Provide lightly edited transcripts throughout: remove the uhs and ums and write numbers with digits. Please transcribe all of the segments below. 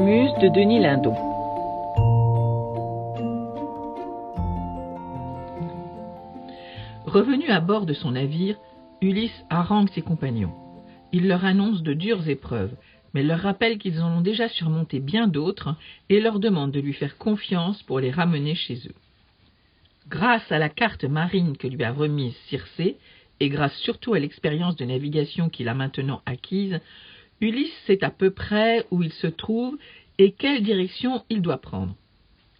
Muse de Denis Lindon. Revenu à bord de son navire, Ulysse harangue ses compagnons. Il leur annonce de dures épreuves, mais leur rappelle qu'ils en ont déjà surmonté bien d'autres et leur demande de lui faire confiance pour les ramener chez eux. Grâce à la carte marine que lui a remise Circé, et grâce surtout à l'expérience de navigation qu'il a maintenant acquise, Ulysse sait à peu près où il se trouve et quelle direction il doit prendre.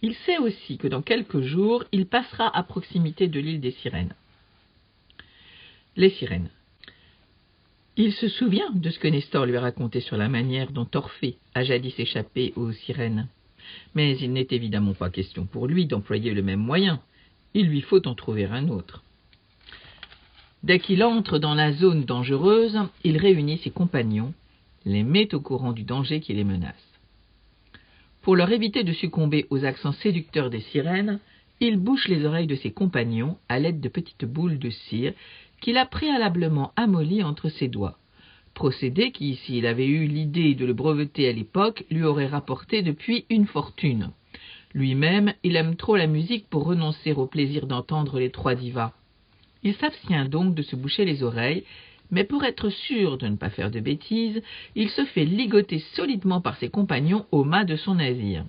Il sait aussi que dans quelques jours, il passera à proximité de l'île des Sirènes. Les Sirènes. Il se souvient de ce que Nestor lui a raconté sur la manière dont Orphée a jadis échappé aux Sirènes. Mais il n'est évidemment pas question pour lui d'employer le même moyen. Il lui faut en trouver un autre. Dès qu'il entre dans la zone dangereuse, il réunit ses compagnons, les met au courant du danger qui les menace. Pour leur éviter de succomber aux accents séducteurs des sirènes, il bouche les oreilles de ses compagnons à l'aide de petites boules de cire qu'il a préalablement amollies entre ses doigts, procédé qui, s'il avait eu l'idée de le breveter à l'époque, lui aurait rapporté depuis une fortune. Lui-même, il aime trop la musique pour renoncer au plaisir d'entendre les trois divas. Il s'abstient donc de se boucher les oreilles, mais pour être sûr de ne pas faire de bêtises, il se fait ligoter solidement par ses compagnons au mât de son navire.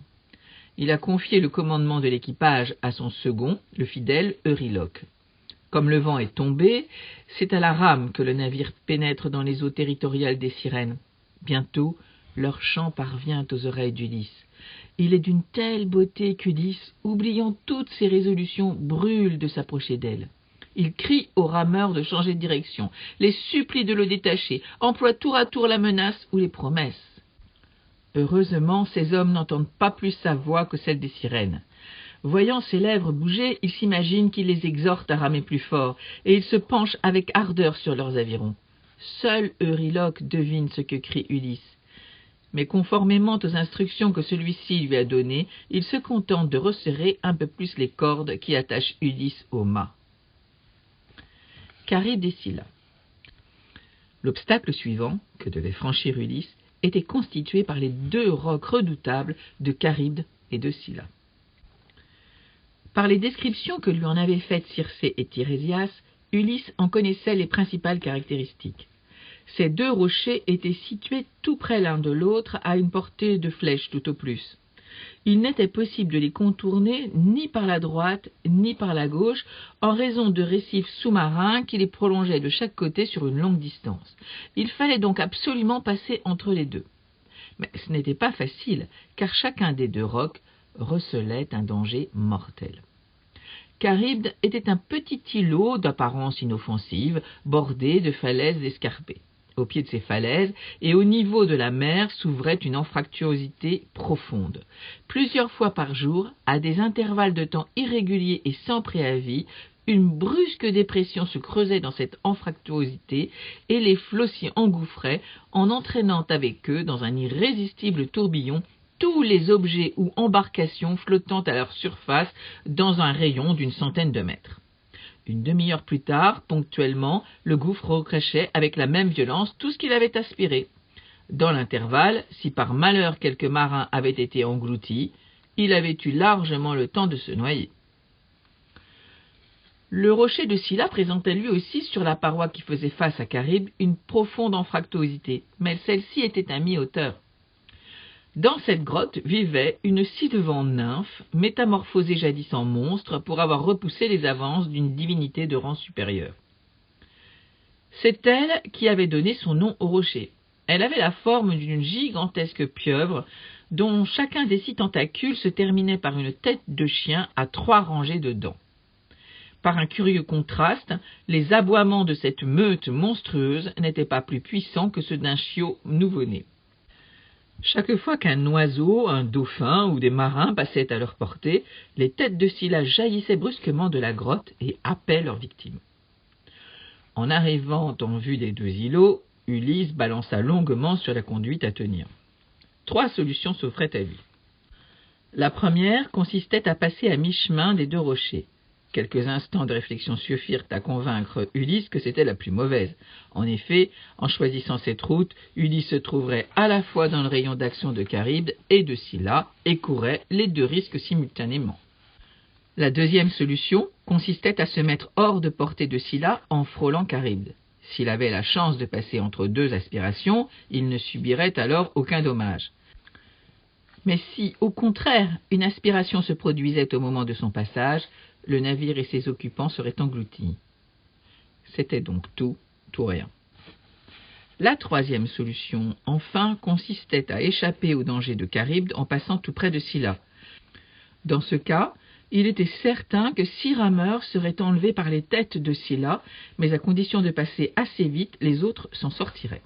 Il a confié le commandement de l'équipage à son second, le fidèle Euryloque. Comme le vent est tombé, c'est à la rame que le navire pénètre dans les eaux territoriales des sirènes. Bientôt, leur chant parvient aux oreilles d'Ulysse. Il est d'une telle beauté qu'Ulysse, oubliant toutes ses résolutions, brûle de s'approcher d'elle. Il crie aux rameurs de changer de direction, les supplie de le détacher, emploie tour à tour la menace ou les promesses. Heureusement, ces hommes n'entendent pas plus sa voix que celle des sirènes. Voyant ses lèvres bouger, ils s'imaginent qu'il les exhorte à ramer plus fort, et ils se penchent avec ardeur sur leurs avirons. Seul Euryloque devine ce que crie Ulysse. Mais conformément aux instructions que celui-ci lui a données, il se contente de resserrer un peu plus les cordes qui attachent Ulysse au mât. Charybde et Scylla. L'obstacle suivant, que devait franchir Ulysse, était constitué par les deux rocs redoutables de Charybde et de Scylla. Par les descriptions que lui en avaient faites Circé et Tirésias, Ulysse en connaissait les principales caractéristiques. Ces deux rochers étaient situés tout près l'un de l'autre, à une portée de flèche tout au plus. Il n'était possible de les contourner ni par la droite ni par la gauche, en raison de récifs sous-marins qui les prolongeaient de chaque côté sur une longue distance. Il fallait donc absolument passer entre les deux. Mais ce n'était pas facile, car chacun des deux rocs recelait un danger mortel. Charybde était un petit îlot d'apparence inoffensive, bordé de falaises escarpées. Au pied de ces falaises et au niveau de la mer s'ouvrait une anfractuosité profonde. Plusieurs fois par jour, à des intervalles de temps irréguliers et sans préavis, une brusque dépression se creusait dans cette anfractuosité et les flots s'y engouffraient en entraînant avec eux dans un irrésistible tourbillon tous les objets ou embarcations flottant à leur surface dans un rayon d'une centaine de mètres. Une demi-heure plus tard, ponctuellement, le gouffre recrachait avec la même violence tout ce qu'il avait aspiré. Dans l'intervalle, si par malheur quelques marins avaient été engloutis, il avait eu largement le temps de se noyer. Le rocher de Scylla présentait lui aussi sur la paroi qui faisait face à Charybde une profonde anfractuosité, mais celle-ci était à mi-hauteur. Dans cette grotte vivait une ci-devant nymphe, métamorphosée jadis en monstre pour avoir repoussé les avances d'une divinité de rang supérieur. C'est elle qui avait donné son nom au rocher. Elle avait la forme d'une gigantesque pieuvre, dont chacun des 6 tentacules se terminait par une tête de chien à 3 rangées de dents. Par un curieux contraste, les aboiements de cette meute monstrueuse n'étaient pas plus puissants que ceux d'un chiot nouveau-né. Chaque fois qu'un oiseau, un dauphin ou des marins passaient à leur portée, les têtes de Scylla jaillissaient brusquement de la grotte et happaient leurs victimes. En arrivant en vue des 2 îlots, Ulysse balança longuement sur la conduite à tenir. 3 solutions s'offraient à lui. La première consistait à passer à mi-chemin des 2 rochers. Quelques instants de réflexion suffirent à convaincre Ulysse que c'était la plus mauvaise. En effet, en choisissant cette route, Ulysse se trouverait à la fois dans le rayon d'action de Charybde et de Scylla et courait les deux risques simultanément. La deuxième solution consistait à se mettre hors de portée de Scylla en frôlant Charybde. S'il avait la chance de passer entre deux aspirations, il ne subirait alors aucun dommage. Mais si, au contraire, une aspiration se produisait au moment de son passage, le navire et ses occupants seraient engloutis. C'était donc tout ou rien. La troisième solution, enfin, consistait à échapper au danger de Charybde en passant tout près de Scylla. Dans ce cas, il était certain que 6 rameurs seraient enlevés par les têtes de Scylla, mais à condition de passer assez vite, les autres s'en sortiraient.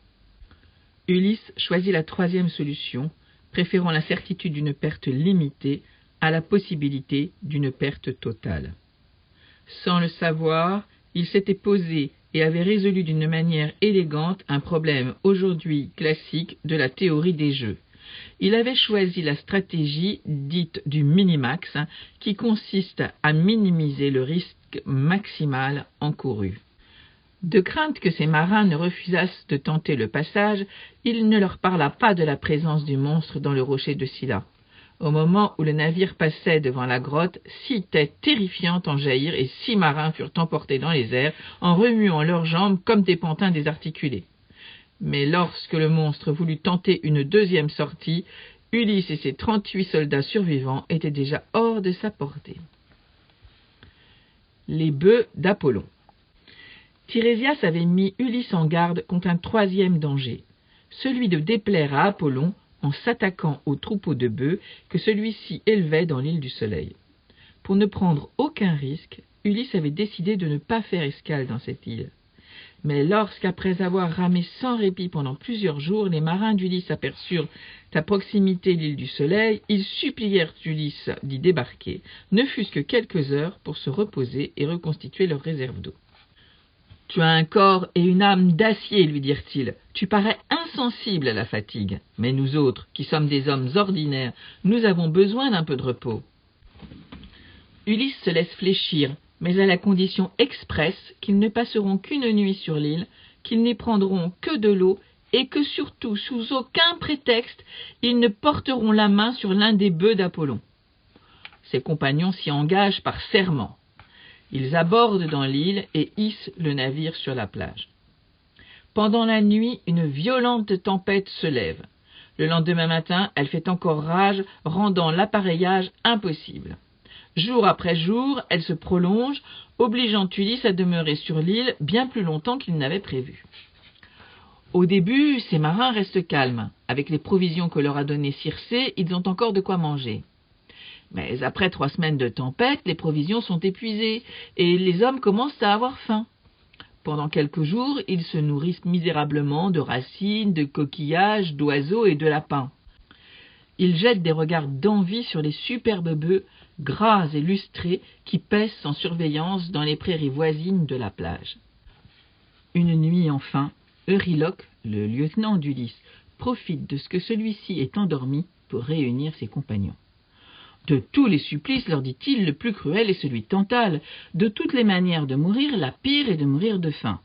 Ulysse choisit la troisième solution, préférant la certitude d'une perte limitée à la possibilité d'une perte totale. Sans le savoir, il s'était posé et avait résolu d'une manière élégante un problème aujourd'hui classique de la théorie des jeux. Il avait choisi la stratégie dite du minimax, qui consiste à minimiser le risque maximal encouru. De crainte que ses marins ne refusassent de tenter le passage, il ne leur parla pas de la présence du monstre dans le rocher de Scylla. Au moment où le navire passait devant la grotte, 6 têtes terrifiantes en jaillirent et 6 marins furent emportés dans les airs en remuant leurs jambes comme des pantins désarticulés. Mais lorsque le monstre voulut tenter une deuxième sortie, Ulysse et ses 38 soldats survivants étaient déjà hors de sa portée. Les bœufs d'Apollon. Tirésias avait mis Ulysse en garde contre un troisième danger, celui de déplaire à Apollon en s'attaquant au troupeau de bœufs que celui-ci élevait dans l'île du Soleil. Pour ne prendre aucun risque, Ulysse avait décidé de ne pas faire escale dans cette île. Mais lorsqu'après avoir ramé sans répit pendant plusieurs jours, les marins d'Ulysse aperçurent à proximité l'île du Soleil, ils supplièrent Ulysse d'y débarquer, ne fût-ce que quelques heures pour se reposer et reconstituer leur réserve d'eau. « Tu as un corps et une âme d'acier, lui dirent-ils. Tu parais insensible à la fatigue. Mais nous autres, qui sommes des hommes ordinaires, nous avons besoin d'un peu de repos. » Ulysse se laisse fléchir, mais à la condition expresse qu'ils ne passeront qu'une nuit sur l'île, qu'ils n'y prendront que de l'eau et que surtout, sous aucun prétexte, ils ne porteront la main sur l'un des bœufs d'Apollon. Ses compagnons s'y engagent par serment. Ils abordent dans l'île et hissent le navire sur la plage. Pendant la nuit, une violente tempête se lève. Le lendemain matin, elle fait encore rage, rendant l'appareillage impossible. Jour après jour, elle se prolonge, obligeant Ulysse à demeurer sur l'île bien plus longtemps qu'il n'avait prévu. Au début, ces marins restent calmes. Avec les provisions que leur a données Circé, ils ont encore de quoi manger. Mais après 3 semaines de tempête, les provisions sont épuisées et les hommes commencent à avoir faim. Pendant quelques jours, ils se nourrissent misérablement de racines, de coquillages, d'oiseaux et de lapins. Ils jettent des regards d'envie sur les superbes bœufs, gras et lustrés, qui paissent sans surveillance dans les prairies voisines de la plage. Une nuit enfin, Euryloque, le lieutenant d'Ulysse, profite de ce que celui-ci est endormi pour réunir ses compagnons. De tous les supplices, leur dit-il, le plus cruel est celui de Tantale. De toutes les manières de mourir, la pire est de mourir de faim.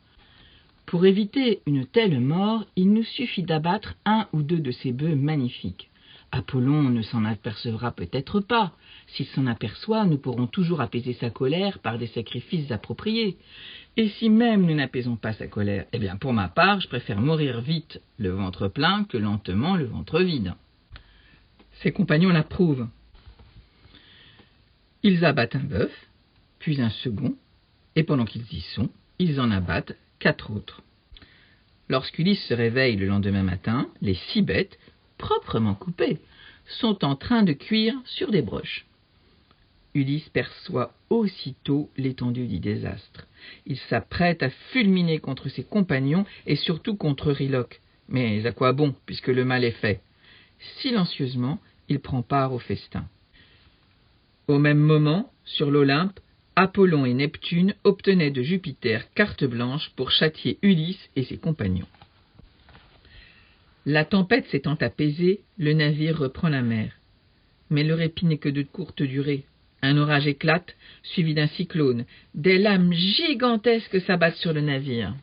Pour éviter une telle mort, il nous suffit d'abattre 1 ou 2 de ces bœufs magnifiques. Apollon ne s'en apercevra peut-être pas. S'il s'en aperçoit, nous pourrons toujours apaiser sa colère par des sacrifices appropriés. Et si même nous n'apaisons pas sa colère, eh bien pour ma part, je préfère mourir vite, le ventre plein, que lentement, le ventre vide. Ses compagnons l'approuvent. Ils abattent un bœuf, puis un second, et pendant qu'ils y sont, ils en abattent 4 autres. Lorsqu'Ulysse se réveille le lendemain matin, les 6 bêtes, proprement coupées, sont en train de cuire sur des broches. Ulysse perçoit aussitôt l'étendue du désastre. Il s'apprête à fulminer contre ses compagnons et surtout contre Euryloque. Mais à quoi bon, puisque le mal est fait? Silencieusement, il prend part au festin. Au même moment, sur l'Olympe, Apollon et Neptune obtenaient de Jupiter carte blanche pour châtier Ulysse et ses compagnons. La tempête s'étant apaisée, le navire reprend la mer. Mais le répit n'est que de courte durée. Un orage éclate, suivi d'un cyclone. Des lames gigantesques s'abattent sur le navire.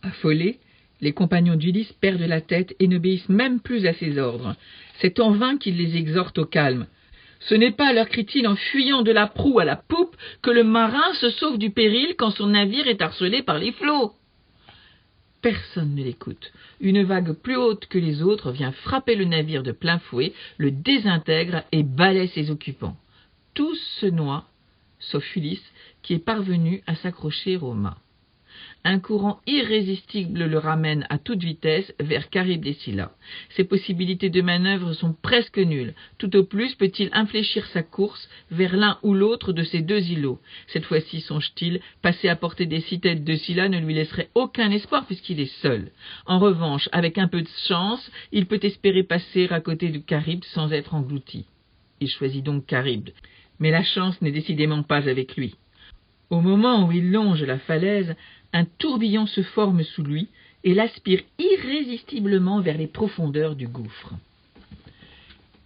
Affolés, les compagnons d'Ulysse perdent la tête et n'obéissent même plus à ses ordres. C'est en vain qu'il les exhorte au calme. Ce n'est pas, leur crie-t-il en fuyant de la proue à la poupe, que le marin se sauve du péril quand son navire est harcelé par les flots. Personne ne l'écoute. Une vague plus haute que les autres vient frapper le navire de plein fouet, le désintègre et balaie ses occupants. Tous se noient, sauf Ulysse, qui est parvenu à s'accrocher au mât. Un courant irrésistible le ramène à toute vitesse vers Charybde et Scylla. Ses possibilités de manœuvre sont presque nulles. Tout au plus peut-il infléchir sa course vers l'un ou l'autre de ces deux îlots. Cette fois-ci, songe-t-il, passer à portée des 6 têtes de Scylla ne lui laisserait aucun espoir puisqu'il est seul. En revanche, avec un peu de chance, il peut espérer passer à côté de Charybde sans être englouti. Il choisit donc Charybde. Mais la chance n'est décidément pas avec lui. Au moment où il longe la falaise, un tourbillon se forme sous lui et l'aspire irrésistiblement vers les profondeurs du gouffre.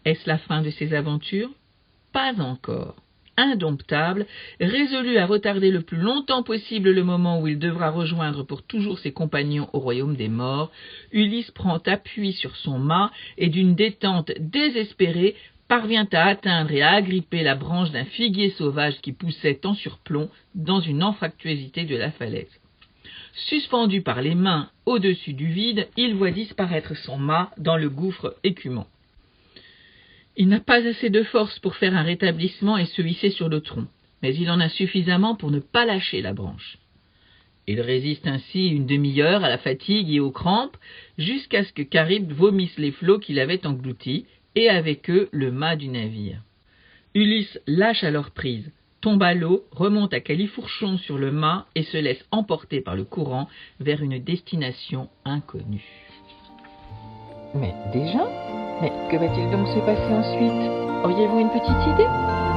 Est-ce la fin de ses aventures? Pas encore. Indomptable, résolu à retarder le plus longtemps possible le moment où il devra rejoindre pour toujours ses compagnons au royaume des morts, Ulysse prend appui sur son mât et d'une détente désespérée parvient à atteindre et à agripper la branche d'un figuier sauvage qui poussait en surplomb dans une anfractuosité de la falaise. Suspendu par les mains au-dessus du vide, il voit disparaître son mât dans le gouffre écumant. Il n'a pas assez de force pour faire un rétablissement et se hisser sur le tronc, mais il en a suffisamment pour ne pas lâcher la branche. Il résiste ainsi une demi-heure à la fatigue et aux crampes, jusqu'à ce que Charybde vomisse les flots qu'il avait engloutis, et avec eux le mât du navire. Ulysse lâche alors prise, tombe à l'eau, remonte à califourchon sur le mât et se laisse emporter par le courant vers une destination inconnue. Mais déjà? Mais que va-t-il donc se passer ensuite? Auriez-vous une petite idée?